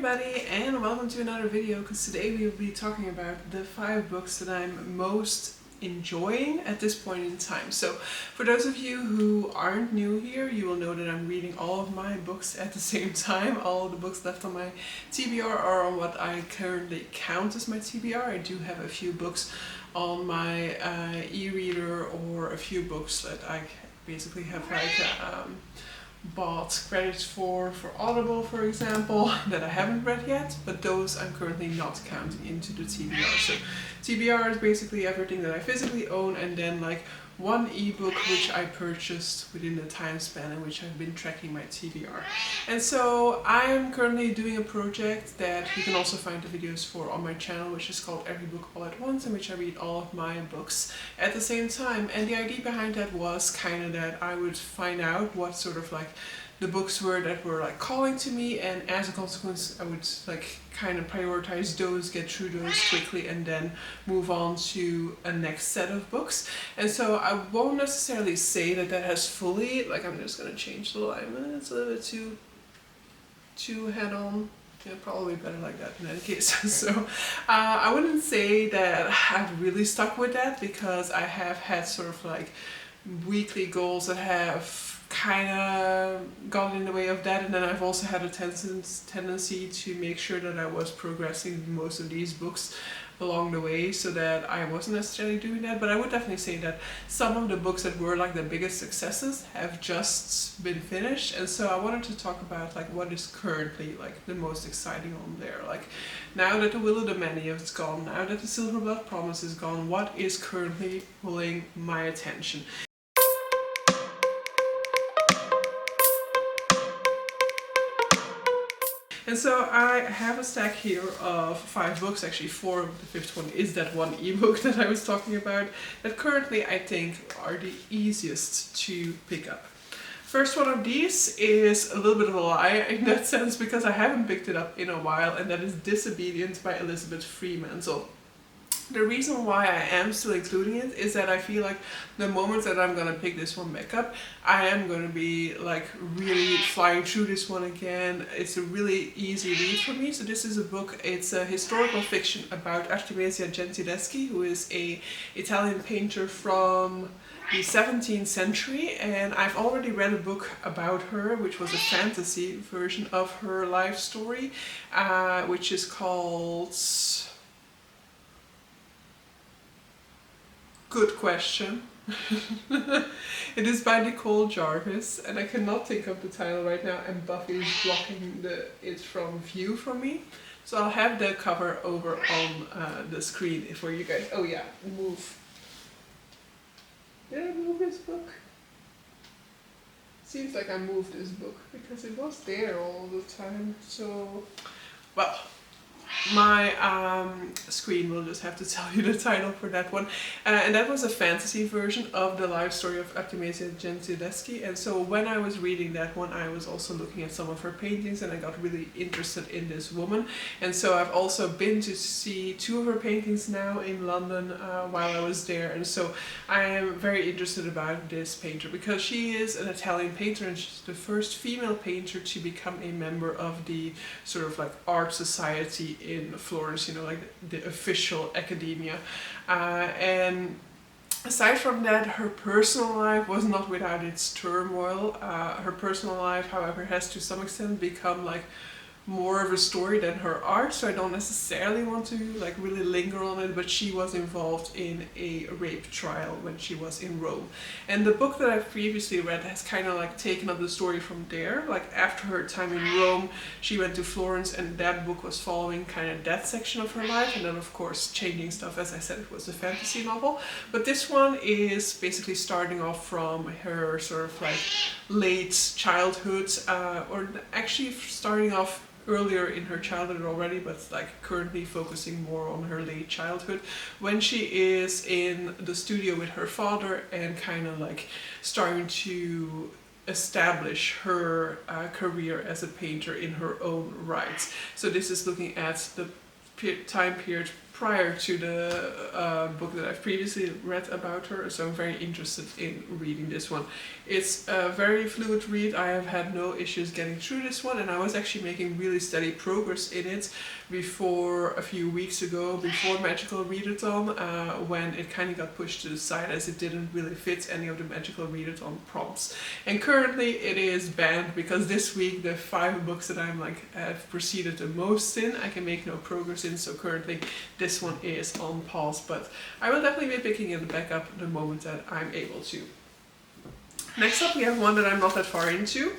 everybody, and welcome to another video, because today we will be talking about the 5 books that I'm most enjoying at this point in time. So for those of you who aren't new here, you will know that I'm reading all of my books at the same time. All of the books left on my TBR are on what I currently count as my TBR. I do have a few books on my e-reader, or a few books that I basically have bought credits for Audible, for example, that I haven't read yet, but those I'm currently not counting into the TBR. So TBR is basically everything that I physically own, and then like one ebook which I purchased within the time span in which I've been tracking my TBR. And so I am currently doing a project that you can also find the videos for on my channel, which is called Every Book All at Once, in which I read all of my books at the same time. And the idea behind that was kind of that I would find out what sort of like the books were that were like calling to me, and as a consequence I would like kind of prioritize those, get through those quickly, and then move on to a next set of books. And so I won't necessarily say that that has fully, like, I'm just gonna change the alignment, it's a little bit too head on. Yeah, probably better like that in any case. So I wouldn't say that I've really stuck with that, because I have had sort of like weekly goals that have kind of gotten in the way of that, and then I've also had a tendency to make sure that I was progressing most of these books along the way, so that I wasn't necessarily doing that. But I would definitely say that some of the books that were like the biggest successes have just been finished, and so I wanted to talk about like what is currently like the most exciting on there. Like, now that the Will of the Many is gone, now that the Silver Blood Promise is gone, what is currently pulling my attention? And so I have a stack here of 5 books, actually 4, the 5th one is that one ebook that I was talking about, that currently I think are the easiest to pick up. First one of these is a little bit of a lie in that sense, because I haven't picked it up in a while, and that is Disobedience by Elizabeth Fremantle. The reason why I am still including it is that I feel like the moment that I'm gonna pick this one back up, I am gonna be like really flying through this one again. It's a really easy read for me. So this is a book, it's a historical fiction about Artemisia Gentileschi, who is an Italian painter from the 17th century, and I've already read a book about her, which was a fantasy version of her life story, which is called... Good question. It is by Nicole Jarvis, and I cannot think of the title right now, and Buffy is blocking it from view from me. So I'll have the cover over on the screen for you guys. Oh yeah, move. Did I move this book? Seems like I moved this book, because it was there all the time. So, well, my screen will just have to tell you the title for that one. And that was a fantasy version of the life story of Artemisia Gentileschi. And so when I was reading that one, I was also looking at some of her paintings, and I got really interested in this woman. And so I've also been to see 2 of her paintings now in London while I was there. And so I am very interested about this painter, because she is an Italian painter, and she's the first female painter to become a member of the sort of like art society in Florence, you know, like the official academia. And aside from that, her personal life was not without its turmoil. Her personal life, however, has to some extent become like more of a story than her art, so I don't necessarily want to like really linger on it, but she was involved in a rape trial when she was in Rome. And the book that I've previously read has kind of like taken up the story from there. Like, after her time in Rome, she went to Florence, and that book was following kind of that section of her life, and then of course changing stuff. As I said, it was a fantasy novel, but this one is basically starting off from her sort of like late childhood, or actually starting off earlier in her childhood already, but like currently focusing more on her late childhood, when she is in the studio with her father and kind of like starting to establish her career as a painter in her own rights. So this is looking at the time period prior to the book that I've previously read about her, so I'm very interested in reading this one. It's a very fluid read. I have had no issues getting through this one, and I was actually making really steady progress in it before a few weeks ago, before Magical Readathon, when it kind of got pushed to the side as it didn't really fit any of the Magical Readathon prompts. And currently it is banned because this week the 5 books that I'm have proceeded the most in, I can make no progress in, so currently this one is on pause, but I will definitely be picking it back up the moment that I'm able to. Next up we have one that I'm not that far into.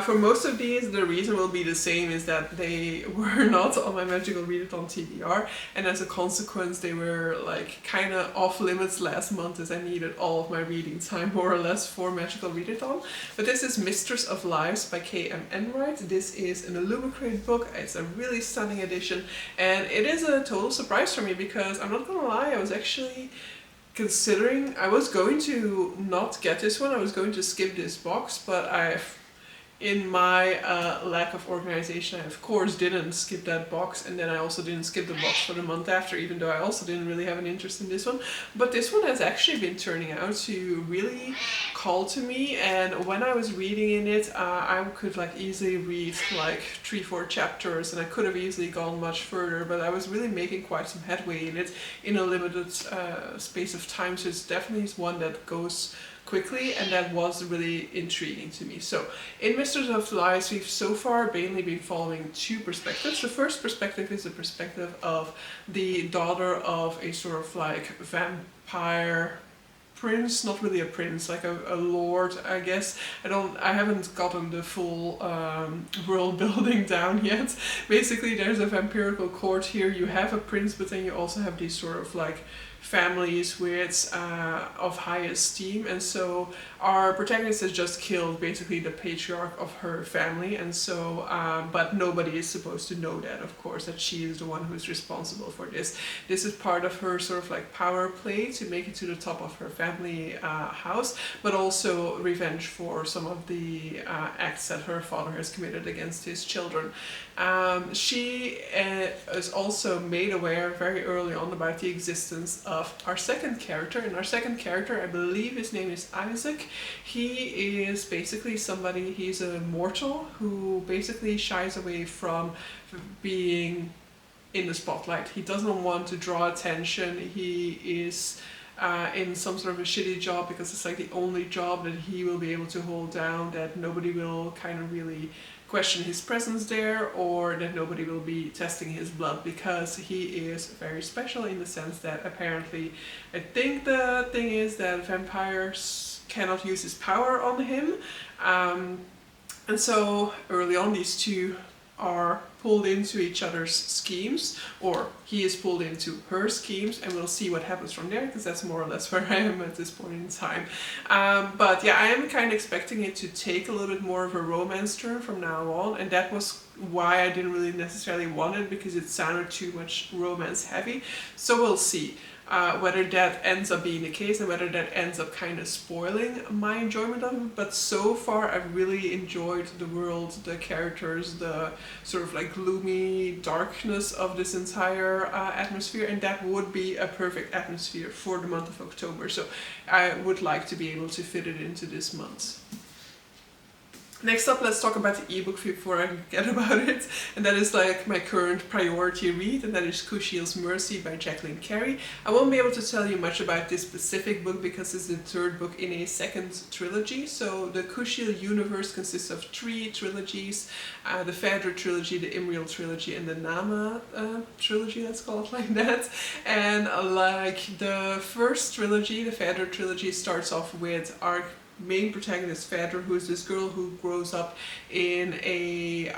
For most of these the reason will be the same, is that they were not on my Magical Readathon TBR, and as a consequence they were like kind of off limits last month as I needed all of my reading time more or less for Magical Readathon. But this is Mistress of Lives by K.M. Enright. This is an Illumicrate book. It's a really stunning edition, and it is a total surprise for me because I'm not gonna lie, I was actually considering, I was going to not get this one, I was going to skip this box, but in my lack of organization, I of course didn't skip that box, and then I also didn't skip the box for the month after, even though I also didn't really have an interest in this one. But this one has actually been turning out to really call to me, and when I was reading in it, I could easily read 3-4 chapters, and I could have easily gone much further, but I was really making quite some headway in it in a limited space of time, so it's definitely one that goes quickly, and that was really intriguing to me. So in Mistress of Lies we've so far mainly been following 2 perspectives. The first perspective is the perspective of the daughter of a sort of vampire prince, not really a prince, like a lord, I guess. I haven't gotten the full world building down yet. Basically there's a vampirical court here, you have a prince, but then you also have these sort of families with of high esteem, and so our protagonist has just killed basically the patriarch of her family, and so but nobody is supposed to know that, of course, that she is the one who is responsible for this. This is part of her sort of power play to make it to the top of her family house, but also revenge for some of the acts that her father has committed against his children. She is also made aware very early on about the existence of our second character, and our second character, I believe his name is Isaac. He is basically somebody, he's a mortal who basically shies away from being in the spotlight. He doesn't want to draw attention. He is in some sort of a shitty job because it's the only job that he will be able to hold down, that nobody will kind of really question his presence there, or that nobody will be testing his blood, because he is very special in the sense that apparently, I think the thing is that vampires cannot use his power on him, and so early on these two are pulled into each other's schemes, or he is pulled into her schemes, and we'll see what happens from there, because that's more or less where I am at this point in time. But yeah, I am kind of expecting it to take a little bit more of a romance turn from now on, and that was why I didn't really necessarily want it, because it sounded too much romance heavy. So we'll see whether that ends up being the case and whether that ends up kind of spoiling my enjoyment of it. But so far I've really enjoyed the world, the characters, the sort of gloomy darkness of this entire atmosphere, and that would be a perfect atmosphere for the month of October, so I would like to be able to fit it into this month. Next up, let's talk about the ebook before I forget about it, and that is my current priority read, and that is Kushiel's Mercy by Jacqueline Carey. I won't be able to tell you much about this specific book because it's the 3rd book in a 2nd trilogy. So the Kushiel universe consists of 3 trilogies, the Phaedra trilogy, the Imriel trilogy, and the Nama trilogy, let's call it like that. And the first trilogy, the Phaedra trilogy, starts off with our main protagonist Phaedra, who is this girl who grows up in a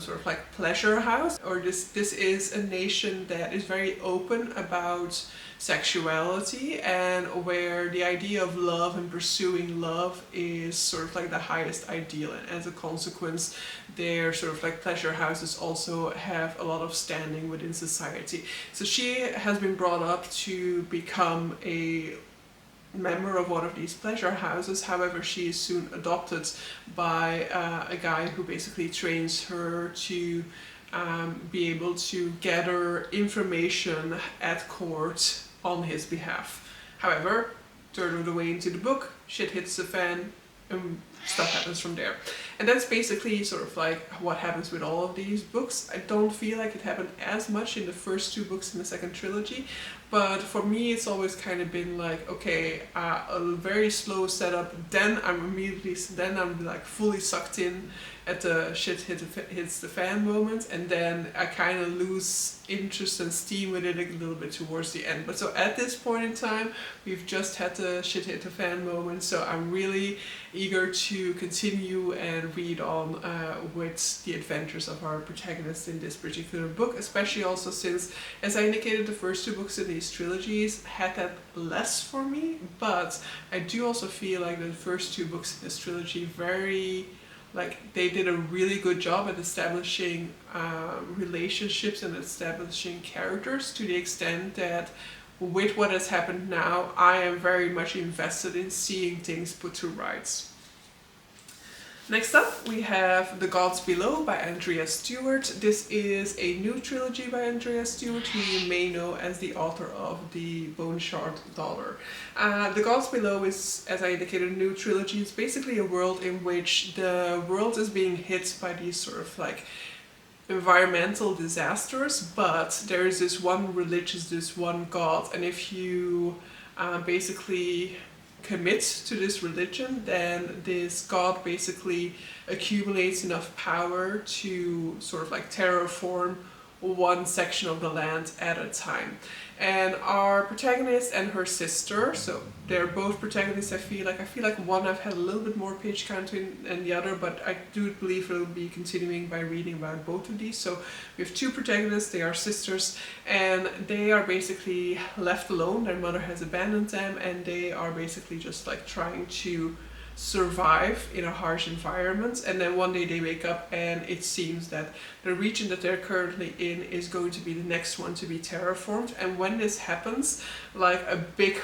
sort of pleasure house, or this is a nation that is very open about sexuality, and where the idea of love and pursuing love is sort of the highest ideal, and as a consequence their sort of pleasure houses also have a lot of standing within society. So she has been brought up to become a member of one of these pleasure houses. However, she is soon adopted by a guy who basically trains her to be able to gather information at court on his behalf. However, third of the way into the book, shit hits the fan and stuff happens from there. And that's basically sort of like what happens with all of these books. I don't feel like it happened as much in the first two books in the second trilogy, but for me it's always kind of been like, okay, a very slow setup, then I'm like fully sucked in at the shit hits the fan moment, and then I kind of lose interest and steam with it a little bit towards the end. But so at this point in time, we've just had the shit hit the fan moment, so I'm really eager to continue and read on with the adventures of our protagonist in this particular book, especially also since, as I indicated, the first two books in these trilogies had that less for me, but I do also feel like the first two books in this trilogy they did a really good job at establishing relationships and establishing characters, to the extent that with what has happened now, I am very much invested in seeing things put to rights. Next up, we have The Gods Below by Andrea Stewart. This is a new trilogy by Andrea Stewart, who you may know as the author of The Bone Shard Daughter. The Gods Below is, as I indicated, a new trilogy. It's basically a world in which the world is being hit by these sort of like environmental disasters, but there is this one god, and if you basically commit to this religion, then this god basically accumulates enough power to sort of like terraform one section of the land at a time. And our protagonist and her sister, so they're both protagonists, I feel like one I've had a little bit more page count in than the other, but I do believe it'll be continuing by reading about both of these. So we have two protagonists, they are sisters, and they are basically left alone. Their mother has abandoned them, and they are basically just like trying to survive in a harsh environment. And then one day they wake up and it seems that the region that they're currently in is going to be the next one to be terraformed. And when this happens, like a big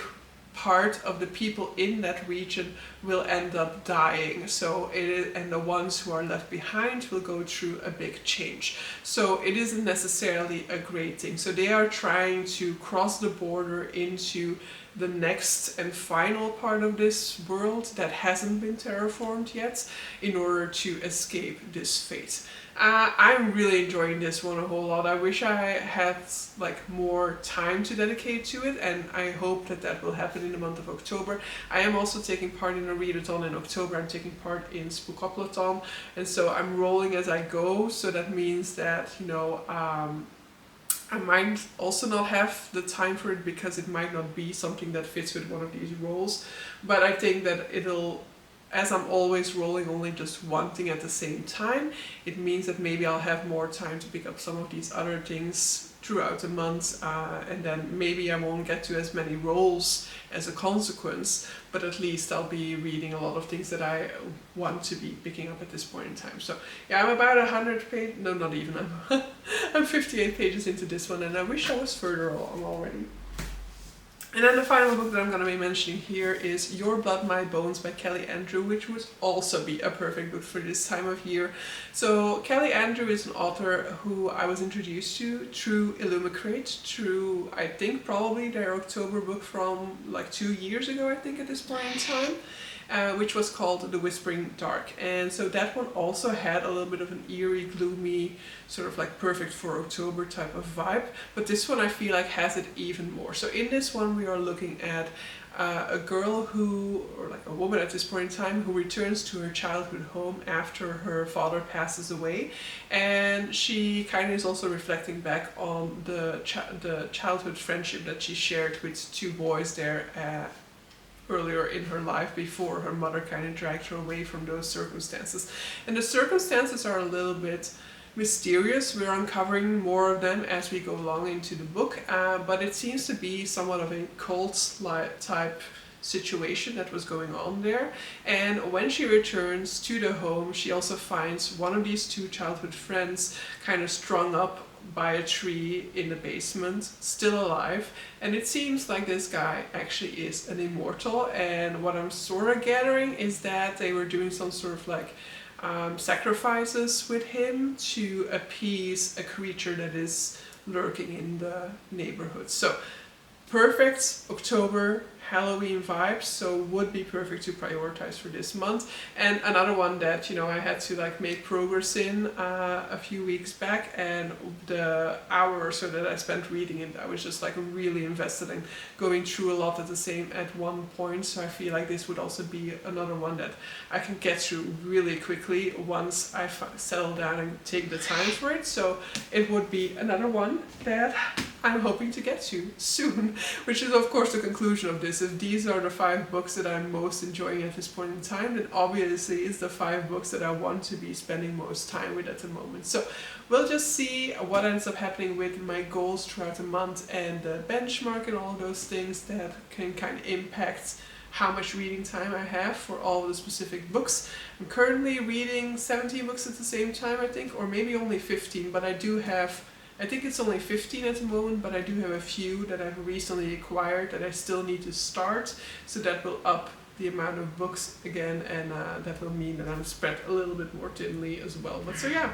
part of the people in that region will end up dying. So and the ones who are left behind will go through a big change. So it isn't necessarily a great thing. So they are trying to cross the border into the next and final part of this world that hasn't been terraformed yet, in order to escape this fate. I'm really enjoying this one a whole lot. I wish I had like more time to dedicate to it, and I hope that will happen in the month of October. I am also taking part in a readathon in October. I'm taking part in Spookoplathon, and so I'm rolling as I go. So that means that, you know, I might also not have the time for it, because it might not be something that fits with one of these roles. But I think that it'll, as I'm always rolling only just one thing at the same time, it means that maybe I'll have more time to pick up some of these other things throughout the month, and then maybe I won't get to as many roles as a consequence, but at least I'll be reading a lot of things that I want to be picking up at this point in time. So yeah, I'm about 100 pages, no, not even, I'm 58 pages into this one, and I wish I was further along already. And then the final book that I'm going to be mentioning here is Your Blood, My Bones by Kelly Andrew, which would also be a perfect book for this time of year. So Kelly Andrew is an author who I was introduced to through Illumicrate, through I think probably their October book from like 2 years ago, I think, at this point in time. Which was called The Whispering Dark. And so that one also had a little bit of an eerie, gloomy, sort of like perfect for October type of vibe. But this one I feel like has it even more. So in this one we are looking at a girl who, or like a woman at this point in time, who returns to her childhood home after her father passes away. And she kind of is also reflecting back on the childhood friendship that she shared with two boys there earlier in her life, before her mother kind of dragged her away from those circumstances. And the circumstances are a little bit mysterious. We're uncovering more of them as we go along into the book, but it seems to be somewhat of a cult-like type situation that was going on there. And when she returns to the home, she also finds one of these two childhood friends kind of strung up by a tree in the basement, still alive. And it seems like this guy actually is an immortal, and what I'm sort of gathering is that they were doing some sort of like sacrifices with him to appease a creature that is lurking in the neighborhood. So perfect October Halloween vibes, so would be perfect to prioritize for this month. And another one that, you know, I had to like make progress in a few weeks back, and the hour or so that I spent reading it, I was just like really invested in going through a lot at one point. So I feel like this would also be another one that I can get through really quickly once I settle down and take the time for it. So it would be another one that I'm hoping to get to soon, which is of course the conclusion of this. If these are the 5 books that I'm most enjoying at this point in time, then obviously it's the 5 books that I want to be spending most time with at the moment. So we'll just see what ends up happening with my goals throughout the month and the benchmark and all those things that can kind of impact how much reading time I have for all the specific books. I'm currently reading 17 books at the same time, I think, or maybe only 15, but I think it's only 15 at the moment, but I do have a few that I've recently acquired that I still need to start, so that will up the amount of books again, and that will mean that I'm spread a little bit more thinly as well. But so yeah,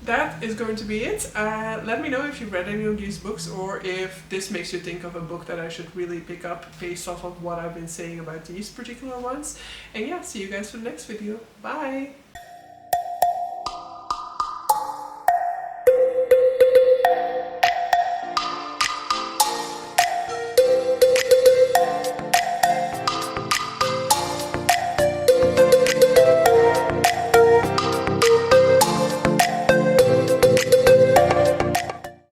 that is going to be it. Let me know if you've read any of these books, or if this makes you think of a book that I should really pick up based off of what I've been saying about these particular ones. And yeah, see you guys for the next video. Bye!